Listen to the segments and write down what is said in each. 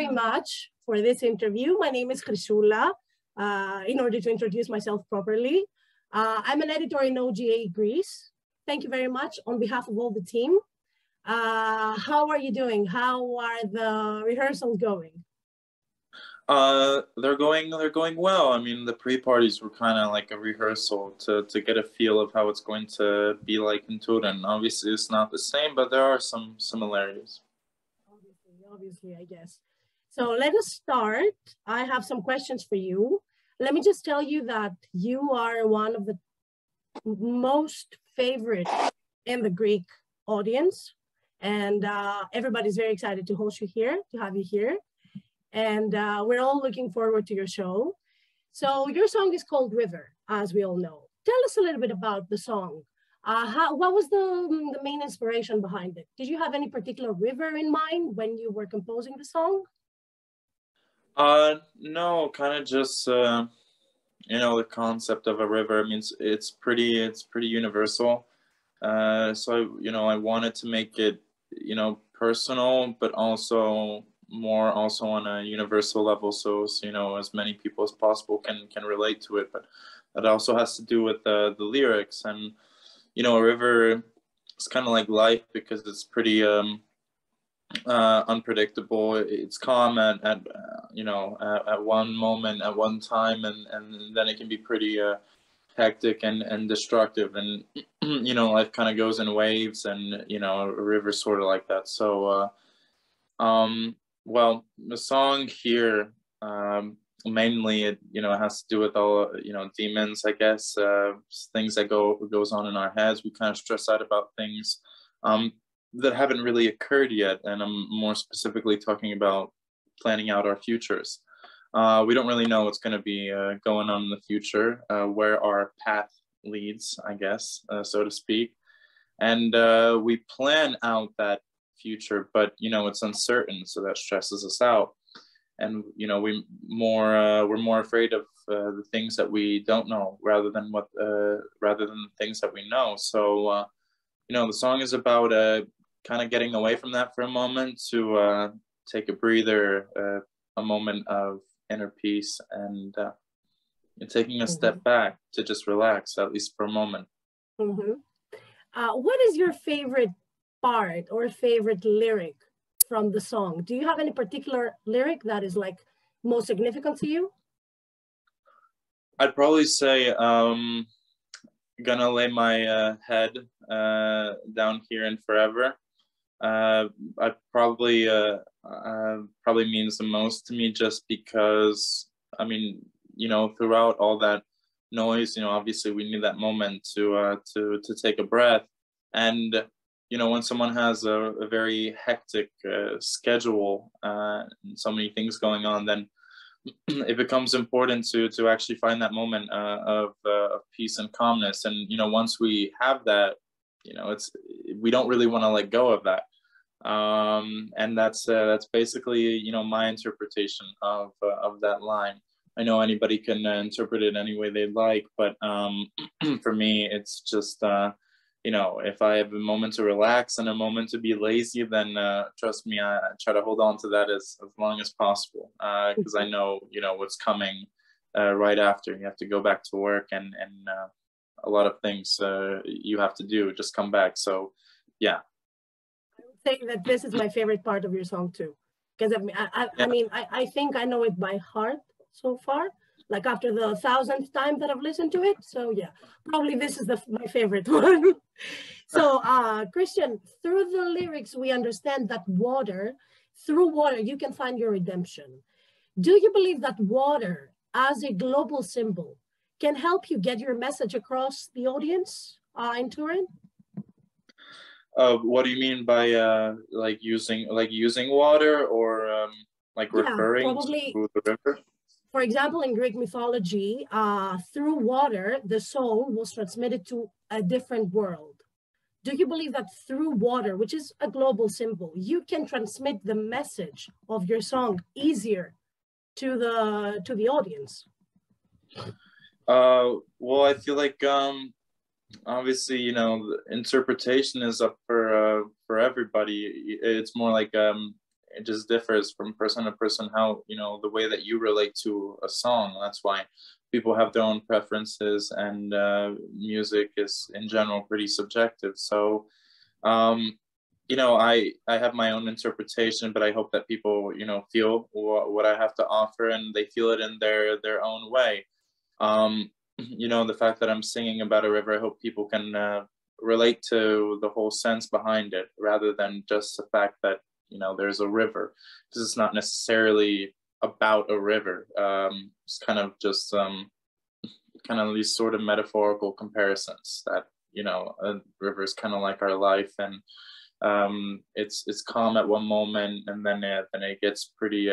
very much for this interview. My name is Χρυσούλα, in order to introduce myself properly. I'm an editor in OGAE Greece. Thank you very much on behalf of all the team. How are you doing? How are the rehearsals going? They're going well. I mean, the pre-parties were kind of like a rehearsal to get a feel of how it's going to be like in Turin. Obviously, it's not the same, but there are some similarities. Obviously, I guess. So let us start. I have some questions for you. Let me just tell you that you are one of the most favorite in the Greek audience, and everybody's very excited to host you here, to have you here. And we're all looking forward to your show. So your song is called River, as we all know. Tell us a little bit about the song. What was the main inspiration behind it? Did you have any particular river in mind when you were composing the song? No, kind of just, you know, the concept of a river. I mean, it's pretty universal. So, you know, I wanted to make it, you know, personal, but also on a universal level, so you know, as many people as possible can relate to it. But that also has to do with the lyrics. And you know, a river is kind of like life because it's pretty unpredictable. It's calm at you know, at one moment, at one time, and then it can be pretty hectic and destructive. And you know, life kind of goes in waves, and you know, a river's sort of like that. So well, the song here, mainly, it, you know, has to do with all, you know, demons, I guess, things that goes on in our heads. We kind of stress out about things that haven't really occurred yet. And I'm more specifically talking about planning out our futures. We don't really know what's going to be going on in the future, where our path leads, I guess, so to speak. And we plan out that future, but you know, it's uncertain, so that stresses us out. And you know, we're more afraid of the things that we don't know rather than the things that we know. So you know, the song is about kind of getting away from that for a moment, to take a breather, a moment of inner peace, and taking a step back to just relax, at least for a moment. What is your favorite part or favorite lyric from the song? Do you have any particular lyric that is like most significant to you? I'd probably say gonna lay my head down here and forever. I probably means the most to me, just because, I mean, you know, throughout all that noise, you know, obviously we need that moment to take a breath. And you know, when someone has a very hectic schedule and so many things going on, then it becomes important to actually find that moment of peace and calmness. And you know, once we have that, you know, we don't really want to let go of that. And that's basically, you know, my interpretation of that line. I know anybody can interpret it any way they like, but for me, it's just you know, if I have a moment to relax and a moment to be lazy, then trust me, I try to hold on to that as long as possible, because I know, you know, what's coming right after. You have to go back to work, and a lot of things you have to do, just come back. So, yeah. I would say that this is my favorite part of your song too, because I think I know it by heart so far. Like after the 1,000th time that I've listened to it. So yeah, probably this is my favorite one. So Krystian, through the lyrics, we understand that through water, you can find your redemption. Do you believe that water as a global symbol can help you get your message across the audience in Turin? What do you mean by like using water, or like referring to the river? For example, in Greek mythology, through water, the soul was transmitted to a different world. Do you believe that through water, which is a global symbol, you can transmit the message of your song easier to the audience? Well, I feel like obviously, you know, interpretation is up for everybody. It's more like it just differs from person to person, how, you know, the way that you relate to a song. That's why people have their own preferences, and music is in general pretty subjective. So, you know, I have my own interpretation, but I hope that people, you know, feel what I have to offer, and they feel it in their own way. You know, the fact that I'm singing about a river, I hope people can relate to the whole sense behind it, rather than just the fact that, you know, there's a river, because it's not necessarily about a river. It's kind of just kind of these sort of metaphorical comparisons that, you know, a river is kind of like our life, and it's calm at one moment, and then it gets pretty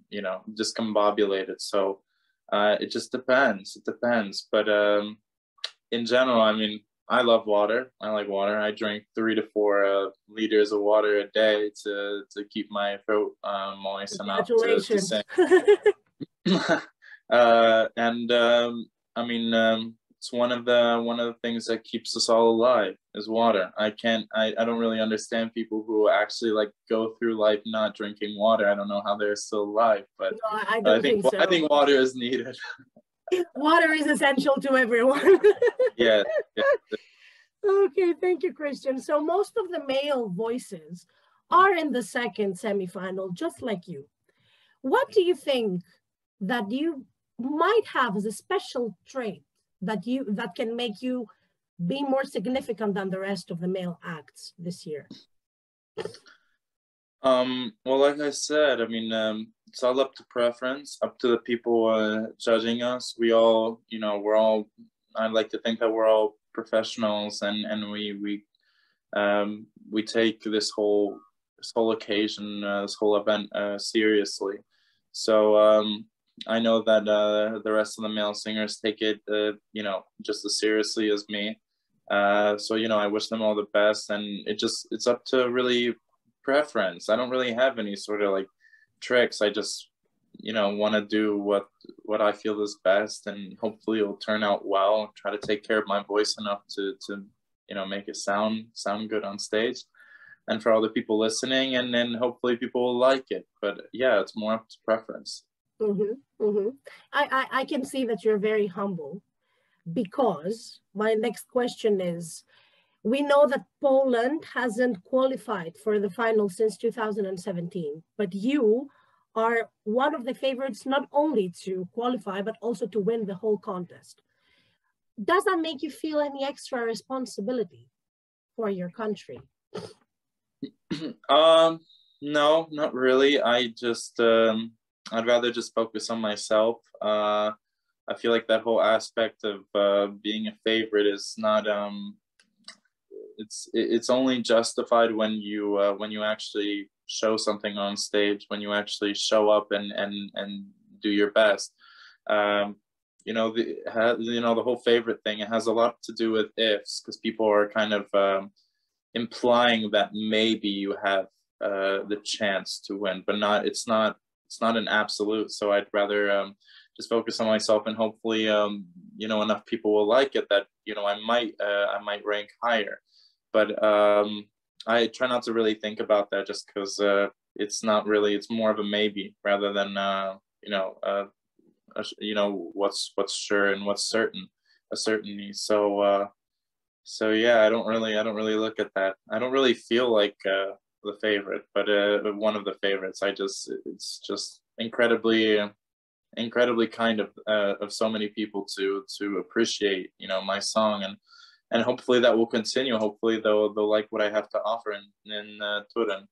you know, discombobulated. So it just depends. It depends. But in general, I mean, I love water. I like water. I drink 3 to 4 liters of water a day to keep my throat moist enough to sing. And I mean, it's one of the things that keeps us all alive is water. I don't really understand people who actually like go through life not drinking water. I don't know how they're still alive, but no, I think so. I think water is needed. Water is essential to everyone. Yeah. Okay, thank you, Krystian. So most of the male voices are in the second semifinal, just like you. What do you think that you might have as a special trait that can make you be more significant than the rest of the male acts this year? Well, like I said, I mean, it's all up to preference, up to the people judging us. We all, you know, I like to think that we're all professionals, and we take this whole occasion, this whole event seriously. So I know that the rest of the male singers take it, you know, just as seriously as me. So, you know, I wish them all the best, and it's up to really preference. I don't really have any sort of like tricks. I just, you know, want to do what I feel is best, and hopefully it'll turn out well. Try to take care of my voice enough to you know, make it sound good on stage, and for all the people listening, and then hopefully people will like it. But yeah, it's more up to preference. Mm-hmm, mm-hmm. I can see that you're very humble, because my next question is, we know that Poland hasn't qualified for the final since 2017, but you are one of the favorites not only to qualify, but also to win the whole contest. Does that make you feel any extra responsibility for your country? No, not really. I just, I'd rather just focus on myself. I feel like that whole aspect of being a favorite is not, it's only justified when you actually show something on stage, when you actually show up and do your best. You know, the whole favorite thing, it has a lot to do with ifs, because people are kind of implying that maybe you have the chance to win, but it's not an absolute. So I'd rather just focus on myself, and hopefully you know, enough people will like it that, you know, I might rank higher. But I try not to really think about that, just because it's not really, it's more of a maybe rather than you know, what's sure and what's certain, a certainty. So yeah, I don't really look at that. I don't really feel like the favorite, but one of the favorites. It's just incredibly kind of so many people to appreciate, you know, my song, and hopefully that will continue. Hopefully they'll like what I have to offer in Turin.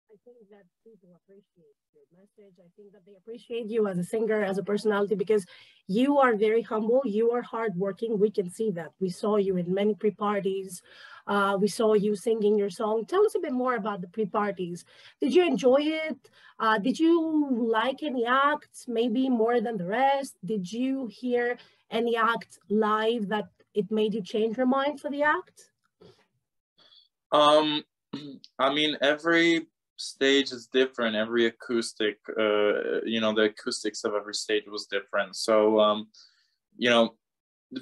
I think that people appreciate your message. I think that they appreciate you as a singer, as a personality, because you are very humble. You are hardworking. We can see that. We saw you in many pre-parties. We saw you singing your song. Tell us a bit more about the pre-parties. Did you enjoy it? Did you like any acts, maybe more than the rest? Did you hear any act live that it made you change your mind for the act? I mean, every stage is different. Every acoustic, you know, the acoustics of every stage was different. So, you know,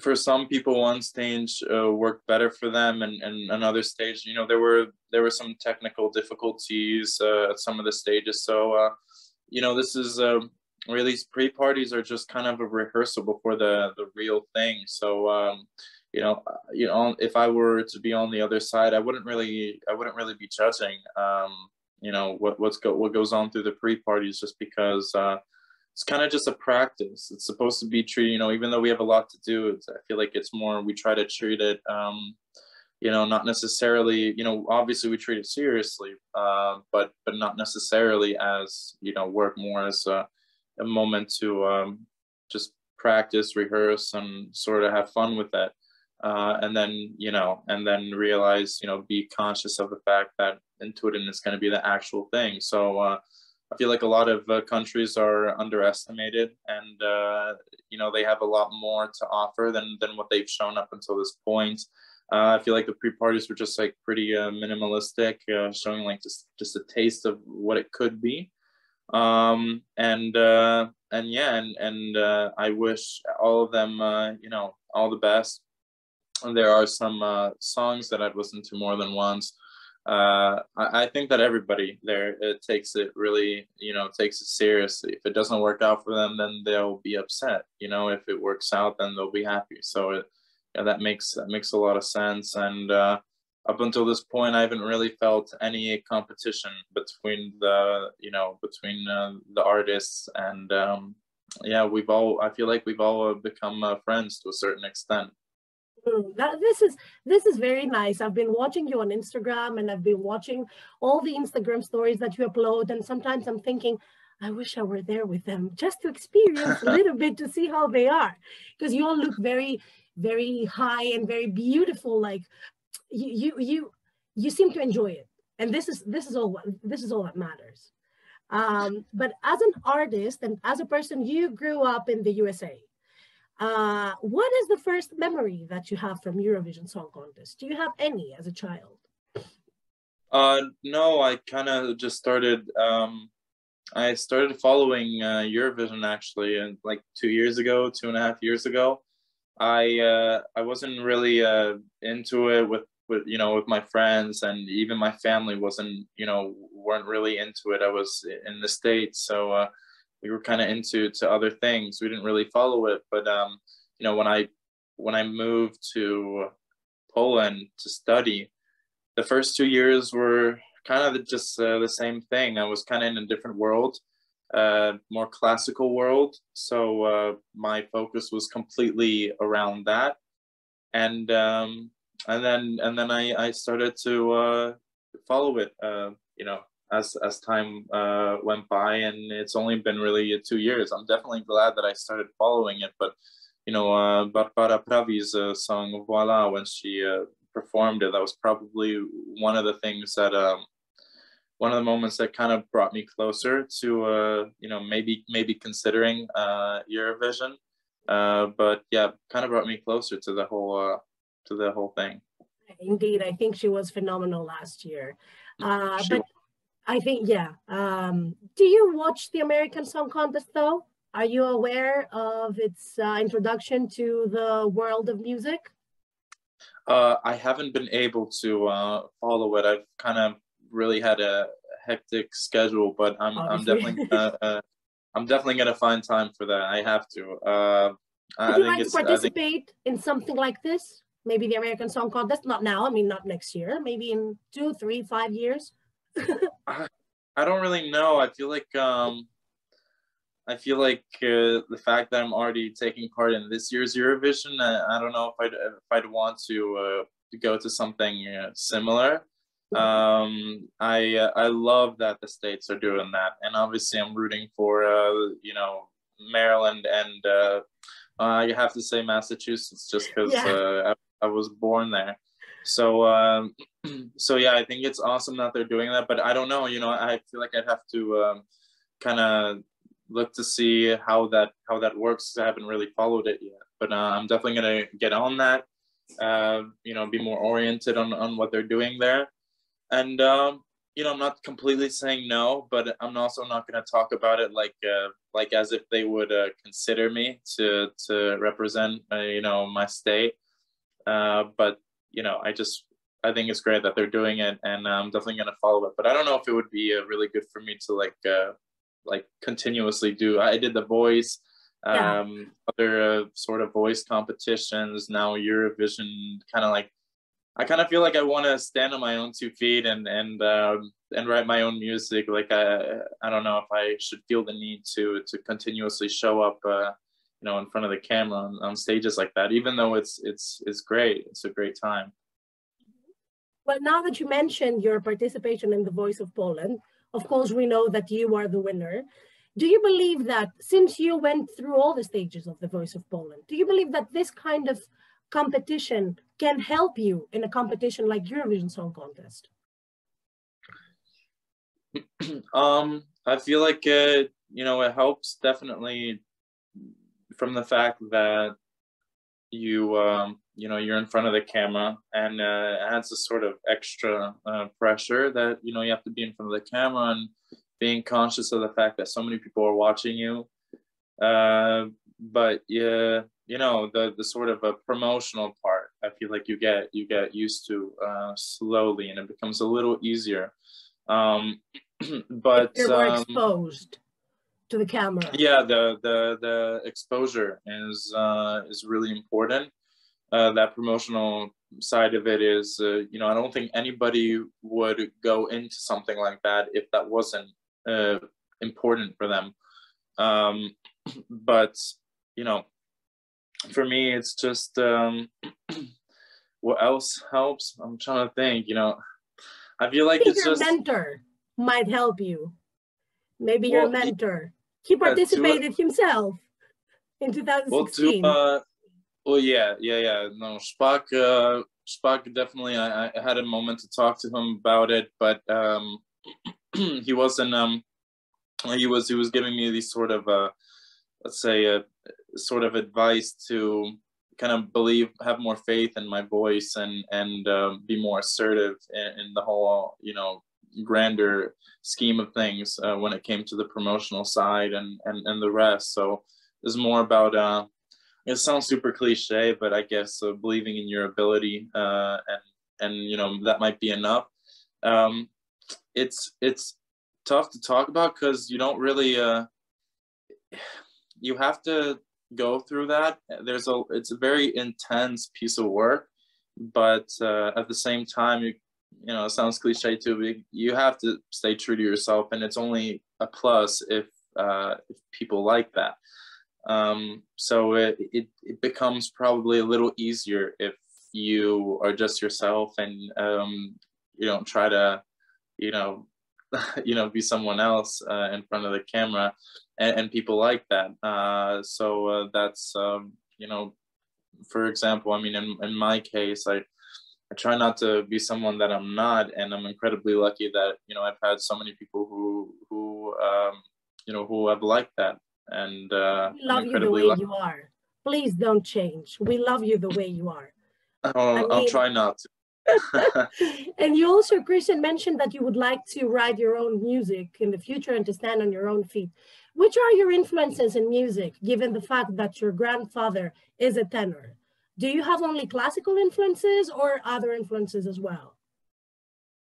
for some people, one stage worked better for them, and another stage, you know, there were some technical difficulties at some of the stages. So, you know, this is really, these pre-parties are just kind of a rehearsal before the real thing. So, you know, if I were to be on the other side, I wouldn't really be judging, you know, what goes on through the pre-parties, just because it's kind of just a practice. It's supposed to be treated, you know, even though we have a lot to do, I feel like it's more, we try to treat it, you know, not necessarily, you know, obviously we treat it seriously, but not necessarily as, you know, work, more as a moment to just practice, rehearse, and sort of have fun with it. And then, you know, and then realize, you know, be conscious of the fact that in Turin is going to be the actual thing. So, I feel like a lot of countries are underestimated, and you know, they have a lot more to offer than what they've shown up until this point. I feel like the pre-parties were just like pretty minimalistic, showing like just a taste of what it could be. And yeah, and I wish all of them, you know, all the best. And there are some songs that I've listened to more than once. I think that everybody there takes it really, you know, takes it seriously. If it doesn't work out for them, then they'll be upset. You know, if it works out, then they'll be happy. So yeah, that makes a lot of sense. And up until this point, I haven't really felt any competition between the artists, and yeah, I feel like we've all become friends to a certain extent. This is very nice. I've been watching you on Instagram, and I've been watching all the Instagram stories that you upload, and sometimes I'm thinking, I wish I were there with them, just to experience a little bit, to see how they are, because you all look very, very high and very beautiful. Like you seem to enjoy it, and this is all that matters. But as an artist and as a person, you grew up in the USA. What is the first memory that you have from Eurovision Song Contest? Do you have any as a child? No, I kind of just started, I started following Eurovision actually, and like 2.5 years ago. I wasn't really into it with you know, with my friends, and even my family weren't really into it. I was in the States, so we were kind of into other things. We didn't really follow it. But you know, when I moved to Poland to study, the first 2 years were kind of just the same thing. I was kind of in a different world, more classical world. So my focus was completely around that, and then I started to follow it. You know, as time went by, and it's only been really 2 years. I'm definitely glad that I started following it. But you know, Barbara Pravi's song "Voilà," when she performed it, that was probably one of the things that one of the moments that kind of brought me closer to you know, maybe considering Eurovision. But yeah, kind of brought me closer to the whole thing. Indeed, I think she was phenomenal last year. But I think, yeah. Do you watch the American Song Contest though? Are you aware of its introduction to the world of music? I haven't been able to follow it. I've kind of really had a hectic schedule, but I'm definitely gonna find time for that. I have to. Would you like to participate in something like this? Maybe the American Song Contest, not now, I mean, not next year, maybe in 2, 3, 5 years? I don't really know. I feel like the fact that I'm already taking part in this year's Eurovision, I don't know if I'd want to go to something similar. I love that the States are doing that, and obviously I'm rooting for you know, Maryland, and I have to say Massachusetts, just because I was born there. So so yeah, I think it's awesome that they're doing that, but I don't know, you know, I feel like I'd have to kind of look to see how that works. I haven't really followed it yet, but I'm definitely gonna get on that, you know, be more oriented on what they're doing there. And I'm not completely saying no, but I'm also not going to talk about it like as if they would consider me to represent my state. But I think it's great that they're doing it, and I'm definitely going to follow it. But I don't know if it would be really good for me to like continuously do. I did The Voice, other sort of voice competitions, now Eurovision, I kind of feel like I want to stand on my own 2 feet and write my own music. Like I don't know if I should feel the need to continuously show up, in front of the camera on stages like that. Even though it's great, it's a great time. Well, now that you mentioned your participation in The Voice of Poland, of course we know that you are the winner. Do you believe that since you went through all the stages of The Voice of Poland, do you believe that this kind of competition can help you in a competition like Eurovision Song Contest? I feel like it helps definitely from the fact that you're in front of the camera, and it adds a sort of extra pressure that you have to be in front of the camera and being conscious of the fact that so many people are watching you. But yeah, the sort of a promotional part, I feel like you get used to slowly, and it becomes a little easier. But you're more exposed to the camera. Yeah, the exposure is really important. That promotional side of it is, I don't think anybody would go into something like that if that wasn't important for them. But for me, it's just what else helps? I'm trying to think. I feel like it's your just mentor might help you. Maybe your mentor. He participated himself in 2016. Well, yeah. No, Spock definitely. I had a moment to talk to him about it, but he wasn't. He was giving me these sort of let's say sort of advice to kind of have more faith in my voice and be more assertive in the whole grander scheme of things when it came to the promotional side and the rest. So it's more about it sounds super cliche, but I guess believing in your ability and that might be enough. It's tough to talk about because you don't really you have to go through that. It's a very intense piece of work, but at the same time, it sounds cliche too, but you have to stay true to yourself, and it's only a plus if people like that. So it becomes probably a little easier if you are just yourself and you don't try to be someone else in front of the camera, and people like that. So that's for example, I mean, in my case, I try not to be someone that I'm not, and I'm incredibly lucky that I've had so many people who have liked that, and we love you the way you are. Please don't change. We love you the way you are. I'll try not to. And you also, Krystian, mentioned that you would like to write your own music in the future and to stand on your own feet. Which are your influences in music, given the fact that your grandfather is a tenor? Do you have only classical influences or other influences as well?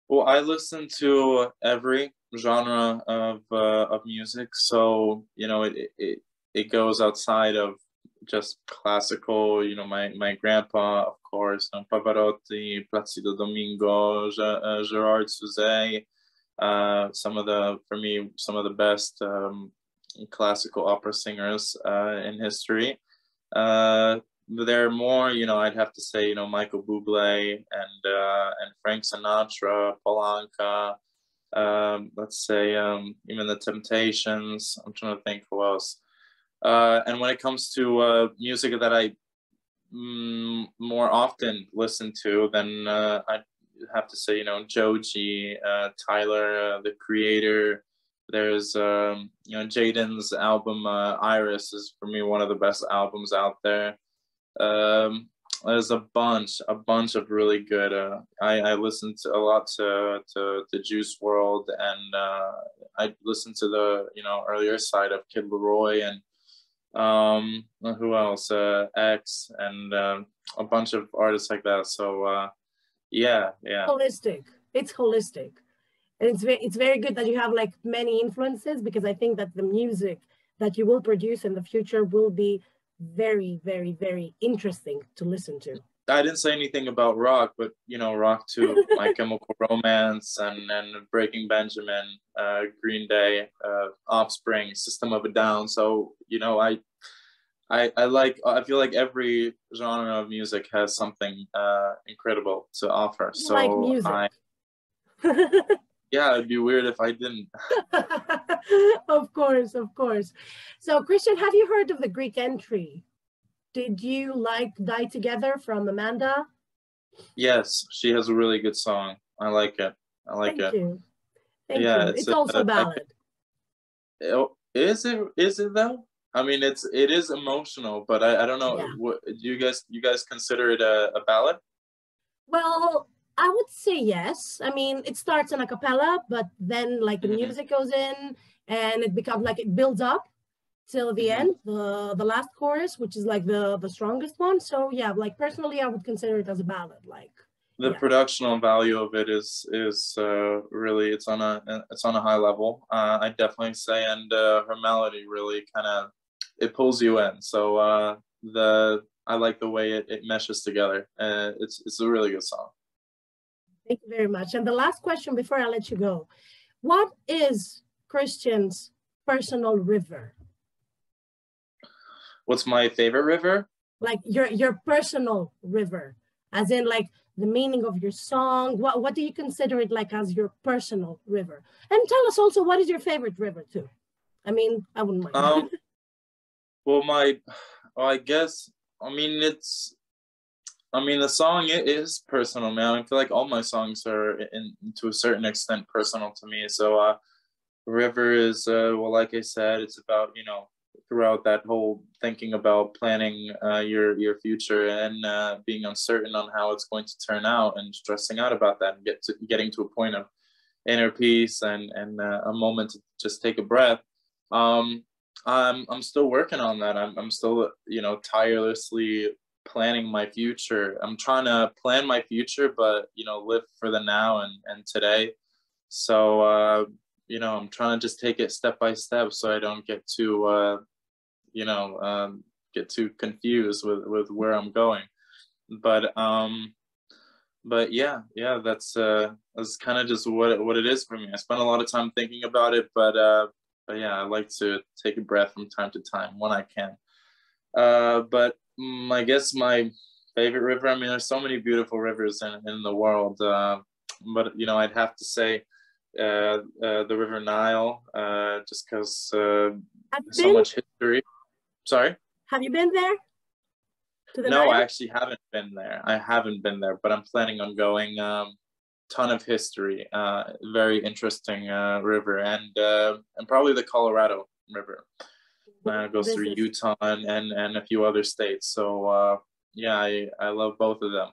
Well, I listen to every genre of music, so it goes outside of just classical. My grandpa, of course, Pavarotti, Placido Domingo, Gerard Souzet, some of the best classical opera singers in history. There are more, I'd have to say, Michael Bublé and Frank Sinatra, Paul Anka, let's say even the Temptations. I'm trying to think who else. And when it comes to music that I more often listen to, then I'd have to say, Joji, Tyler, the Creator. There's Jaden's album Iris is for me one of the best albums out there. there's a bunch of really good. I listened to a lot to the Juice World, and I listened to the earlier side of Kid Leroy, and who else? X, and a bunch of artists like that. So yeah. Holistic. It's holistic. And it's very good that you have like many influences, because I think that the music that you will produce in the future will be very, very, very interesting to listen to. I didn't say anything about rock, but rock too. My Chemical Romance and Breaking Benjamin, Green Day, Offspring, System of a Down. So I feel like every genre of music has something incredible to offer. So like music. Yeah, it'd be weird if I didn't. Of course. So Krystian, have you heard of the Greek entry? Did you like Die Together from Amanda? Yes, she has a really good song. I like it. Thank you. It's also a ballad. Is it though? I mean, it is emotional, but I don't know. Yeah. What do you guys consider it a ballad? Well, I would say yes. I mean, it starts in a cappella, but then like the music goes in, and it becomes like it builds up till the end, the last chorus, which is like the strongest one. So yeah, like personally, I would consider it as a ballad. Like the productional value of it is really it's on a high level. I definitely say, and her melody really kind of it pulls you in. So I like the way it meshes together. It's a really good song. Thank you very much. And the last question before I let you go, what is Krystian's personal river? What's my favorite river? Like your personal river, as in like the meaning of your song. What do you consider it like as your personal river? And tell us also, what is your favorite river too? I mean, I wouldn't mind. Well, I guess, the song is personal, man. I feel like all my songs are to a certain extent personal to me. So river is, well, like I said, it's about, throughout that whole thinking about planning your future and being uncertain on how it's going to turn out and stressing out about that and getting to a point of inner peace and a moment to just take a breath. I'm still working on that. I'm still, tirelessly planning my future. I'm trying to plan my future, but, live for the now and today. So, I'm trying to just take it step by step so I don't get too, get too confused with where I'm going. But yeah, that's kind of just what it is for me. I spend a lot of time thinking about it, but yeah, I like to take a breath from time to time when I can. But I guess my favorite river, there's so many beautiful rivers in the world, but I'd have to say the River Nile, just because so much history. Sorry? Have you been there? No, Nile? I actually haven't been there. But I'm planning on going. Ton of history, very interesting river, and probably the Colorado River. Goes through Utah and a few other states. So yeah, I love both of them.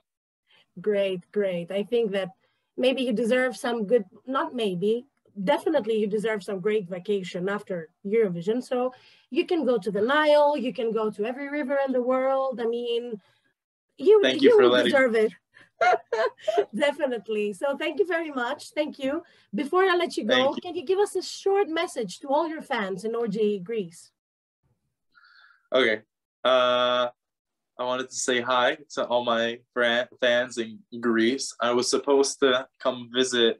Great. I think that maybe you deserve some good, not maybe, definitely you deserve some great vacation after Eurovision. So you can go to the Nile, you can go to every river in the world. I mean, you deserve it. Definitely. So thank you very much. Thank you. Before I let you go, can you give us a short message to all your fans in OGAE Greece? Okay. I wanted to say hi to all my fans in Greece. I was supposed to come visit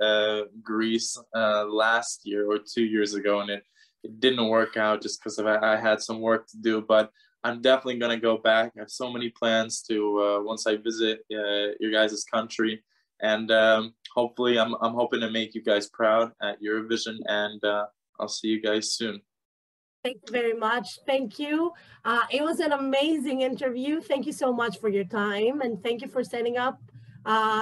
Greece last year or 2 years ago, and it didn't work out just because I had some work to do, but I'm definitely going to go back. I have so many plans to once I visit your guys' country, and hopefully I'm hoping to make you guys proud at Eurovision, and I'll see you guys soon. Thank you very much. Thank you. It was an amazing interview. Thank you so much for your time, and thank you for setting up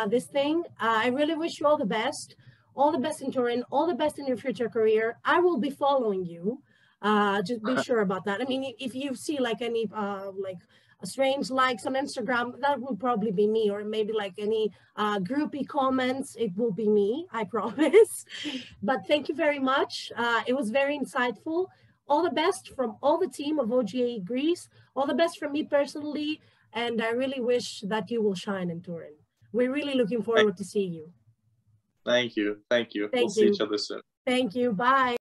this thing. I really wish you all the best. All the best in Turin, all the best in your future career. I will be following you. Just be sure about that. I mean, if you see like any strange likes on Instagram, that will probably be me, or maybe like any groupie comments, it will be me, I promise. But thank you very much. It was very insightful. All the best from all the team of OGAE Greece, all the best from me personally, and I really wish that you will shine in Turin. We're really looking forward to seeing you. Thank you. We'll see each other soon. Thank you. Bye.